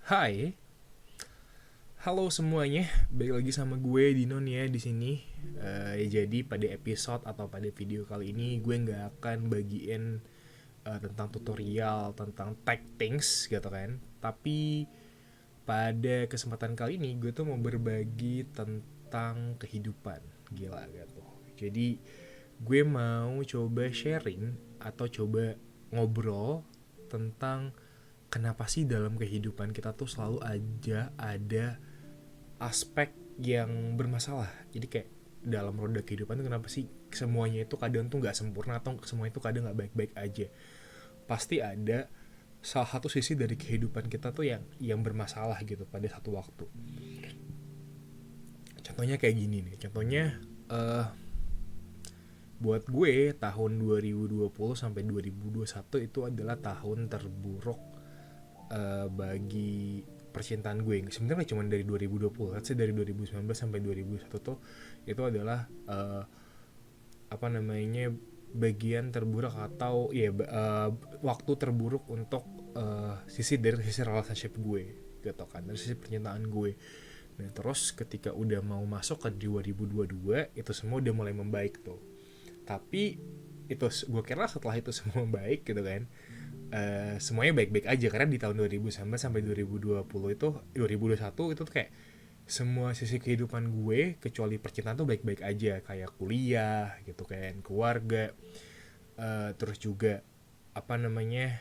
Hai, halo semuanya. Balik lagi sama gue Dino nih ya di sini. Jadi pada episode atau pada video kali ini gue nggak akan bagiin tentang tutorial tentang tech things gitu kan. Tapi pada kesempatan kali ini gue tuh mau berbagi tentang kehidupan. Gila gitu. Jadi gue mau coba sharing atau coba ngobrol tentang kenapa sih dalam kehidupan kita tuh selalu aja ada aspek yang bermasalah. Jadi kayak dalam roda kehidupan tuh kenapa sih semuanya itu kadang tuh nggak sempurna atau semuanya itu kadang nggak baik-baik aja. Pasti ada salah satu sisi dari kehidupan kita tuh yang bermasalah gitu pada satu waktu. Contohnya kayak gini nih. Contohnya eh buat gue tahun 2020 sampai 2021 itu adalah tahun terburuk bagi percintaan gue. Sebenarnya cuma dari 2020, let's say dari 2019 sampai 2021 tuh itu adalah apa namanya bagian terburuk atau ya waktu terburuk untuk sisi relationship gue gitu kan, dari sisi percintaan gue. Nah terus ketika udah mau masuk ke 2022 itu semua udah mulai membaik tuh. Tapi itu gue kira setelah itu semua baik gitu kan, semuanya baik-baik aja karena di tahun 2019 sampai 2020 itu 2021 itu tuh kayak semua sisi kehidupan gue kecuali percintaan tuh baik-baik aja, kayak kuliah gitu kan, keluarga, terus juga apa namanya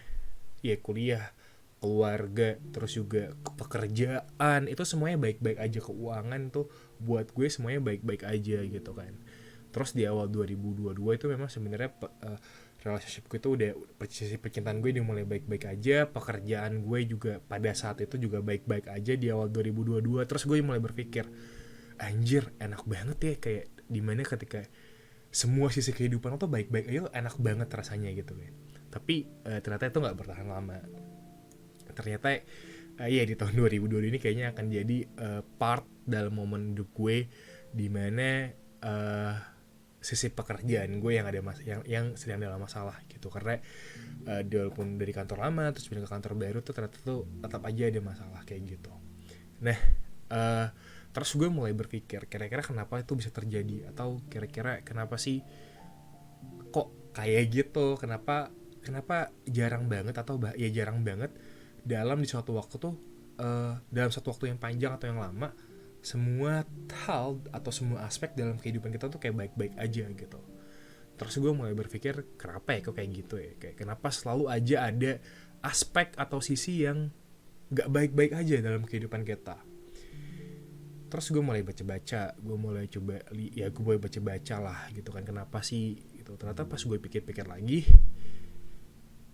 ya kuliah, keluarga, terus juga pekerjaan itu semuanya baik-baik aja, keuangan tuh buat gue semuanya baik-baik aja gitu kan. Terus di awal 2022 itu memang sebenarnya relationship gue itu udah sisi percintaan gue udah mulai baik-baik aja, pekerjaan gue juga pada saat itu juga baik-baik aja di awal 2022. Terus gue mulai berpikir anjir enak banget ya, kayak dimana ketika semua sisi kehidupan lo tuh baik-baik aja enak banget rasanya gitu kan. Tapi ternyata itu nggak bertahan lama. Ternyata ya di tahun 2022 ini kayaknya akan jadi part dalam momen hidup gue dimana sisi pekerjaan gue yang ada yang sedang dalam masalah gitu, karena walaupun dari kantor lama terus pindah ke kantor baru tuh ternyata tuh tetap aja ada masalah kayak gitu. Nah uh, terus gue mulai berpikir kira-kira kenapa itu bisa terjadi, atau kira-kira kenapa sih kok kayak gitu, kenapa kenapa jarang banget atau ya jarang banget dalam di suatu waktu tuh dalam satu waktu yang panjang atau yang lama semua hal atau semua aspek dalam kehidupan kita tuh kayak baik-baik aja gitu. Terus gue mulai berpikir kenapa ya kok kayak gitu ya, kayak kenapa selalu aja ada aspek atau sisi yang gak baik-baik aja dalam kehidupan kita. Terus gue mulai baca-baca, gue mulai coba ya gue mulai baca-baca lah gitu kan, kenapa sih gitu. Ternyata pas gue pikir-pikir lagi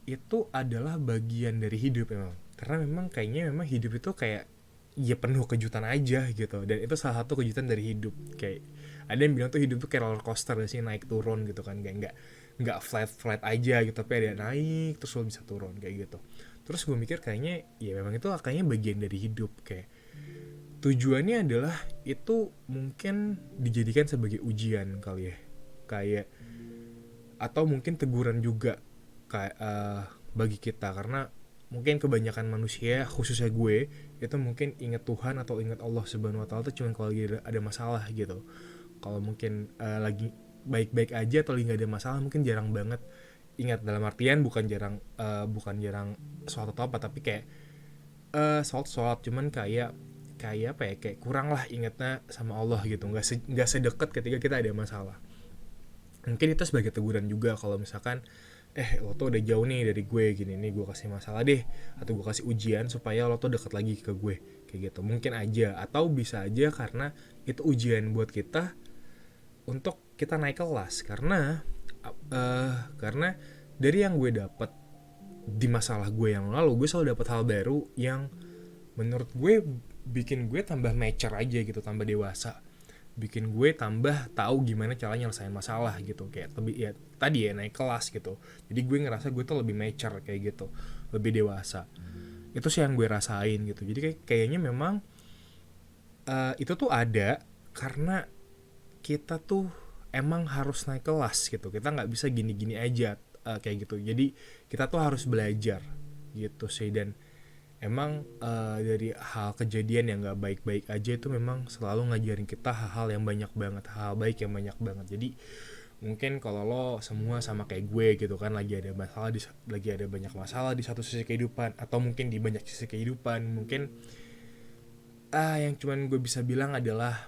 itu adalah bagian dari hidup memang, karena memang kayaknya memang hidup itu kayak ya penuh kejutan aja gitu, dan itu salah satu kejutan dari hidup. Kayak ada yang bilang tuh hidup tuh kayak roller coaster sih, naik turun gitu kan, kayak nggak flat flat aja gitu, tapi ada naik terus lo bisa turun kayak gitu. Terus gue mikir kayaknya ya memang itu kayaknya bagian dari hidup, kayak tujuannya adalah itu mungkin dijadikan sebagai ujian kali ya, kayak atau mungkin teguran juga kayak bagi kita, karena mungkin kebanyakan manusia khususnya gue itu mungkin inget Tuhan atau inget Allah Subhanahu Wa Taala tuh cuma kalau lagi ada masalah gitu. Kalau mungkin lagi baik-baik aja atau lagi nggak ada masalah mungkin jarang banget ingat, dalam artian bukan jarang sholat atau apa, tapi kayak sholat cuman kayak kayak apa ya, kayak kurang lah ingatnya sama Allah gitu, nggak sedekat ketika kita ada masalah. Mungkin itu sebagai teguran juga kalau misalkan lo tuh udah jauh nih dari gue, gini nih gue kasih masalah deh, atau gue kasih ujian supaya lo tuh dekat lagi ke gue kayak gitu. Mungkin aja, atau bisa aja karena itu ujian buat kita untuk kita naik kelas, karena dari yang gue dapet di masalah gue yang lalu, gue selalu dapet hal baru yang menurut gue bikin gue tambah mature aja gitu, tambah dewasa, bikin gue tambah tahu gimana cara nyelesain masalah gitu, kayak lebih ya tadi ya naik kelas gitu. Jadi gue ngerasa gue tuh lebih mature kayak gitu, lebih dewasa. Itu sih yang gue rasain gitu. Jadi kayaknya memang itu tuh ada karena kita tuh emang harus naik kelas gitu, kita nggak bisa gini-gini aja kayak gitu. Jadi kita tuh harus belajar gitu sih. Dan emang dari hal kejadian yang nggak baik-baik aja itu memang selalu ngajarin kita hal-hal yang banyak banget, hal baik yang banyak banget. Jadi mungkin kalau lo semua sama kayak gue gitu kan, lagi ada banyak masalah di satu sisi kehidupan, atau mungkin di banyak sisi kehidupan, mungkin yang cuman gue bisa bilang adalah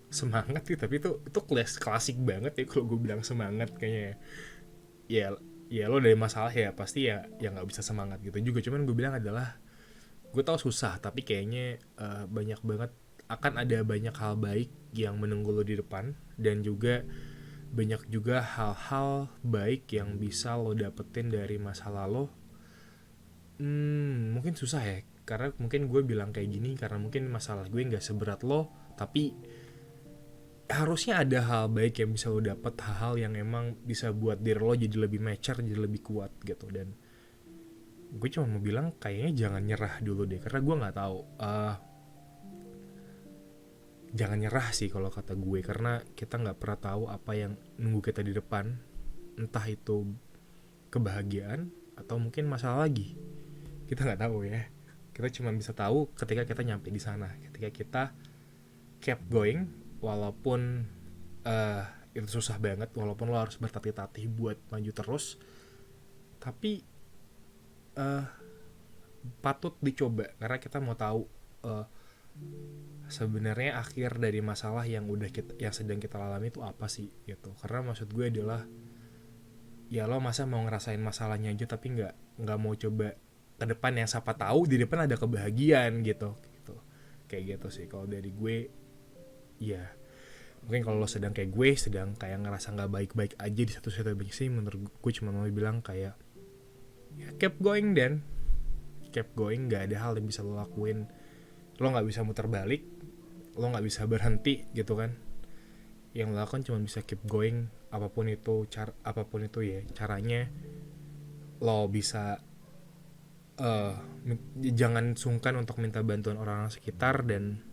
semangat sih. Tapi itu klasik banget ya kalau gue bilang semangat, kayaknya ya. Ya lo dari masalah ya pasti ya nggak bisa semangat gitu juga. Cuman gue bilang adalah, gue tahu susah, tapi kayaknya banyak banget, akan ada banyak hal baik yang menunggu lo di depan, dan juga banyak juga hal-hal baik yang bisa lo dapetin dari masa lalu. Mungkin susah ya, karena mungkin gue bilang kayak gini karena mungkin masalah gue nggak seberat lo, tapi harusnya ada hal baik yang bisa lo dapet, hal-hal yang emang bisa buat diri lo jadi lebih mature, jadi lebih kuat gitu. Dan gue cuma mau bilang kayaknya jangan nyerah dulu deh, karena gue nggak tahu, jangan nyerah sih kalau kata gue, karena kita nggak pernah tahu apa yang nunggu kita di depan, entah itu kebahagiaan atau mungkin masalah lagi, kita nggak tahu ya. Kita cuma bisa tahu ketika kita nyampe di sana, ketika kita keep going, walaupun itu susah banget, walaupun lo harus bertatih-tatih buat maju terus, tapi patut dicoba karena kita mau tahu sebenarnya akhir dari masalah yang sedang kita alami itu apa sih gitu. Karena maksud gue adalah, ya lo masa mau ngerasain masalahnya aja tapi nggak mau coba ke depan, yang siapa tahu di depan ada kebahagiaan gitu kayak gitu sih kalau dari gue. Ya mungkin kalau lo sedang kayak gue, sedang kayak ngerasa nggak baik-baik aja di satu sisi, menurut gue cuma mau bilang kayak, ya keep going, dan keep going. Nggak ada hal yang bisa lo lakuin, lo nggak bisa muter balik, lo nggak bisa berhenti gitu kan. Yang lo lakukan cuma bisa keep going, apapun itu ya caranya. Lo bisa jangan sungkan untuk minta bantuan orang sekitar, dan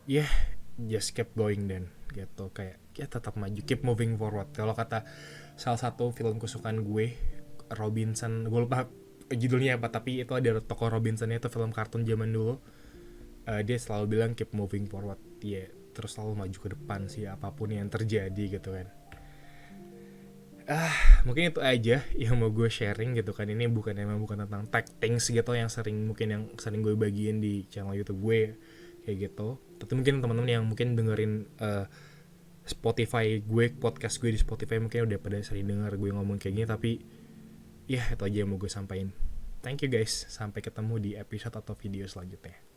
ya just keep going dan gitu, kayak ya tetap maju, keep moving forward. Kalau kata salah satu film kesukaan gue, Robinson, gue lupa judulnya apa, tapi itu ada tokoh Robinsonnya, itu film kartun zaman dulu. Dia selalu bilang keep moving forward, ya terus selalu maju ke depan sih apapun yang terjadi gitu kan. Mungkin itu aja yang mau gue sharing gitu kan. Ini bukan tentang tech things gitu yang sering gue bagiin di channel YouTube gue kayak gitu. Tapi mungkin teman-teman yang mungkin dengerin Spotify gue, podcast gue di Spotify, mungkin udah pada sering denger gue ngomong kayak gini. Tapi ya itu aja yang mau gue sampaikan. Thank you guys, sampai ketemu di episode atau video selanjutnya.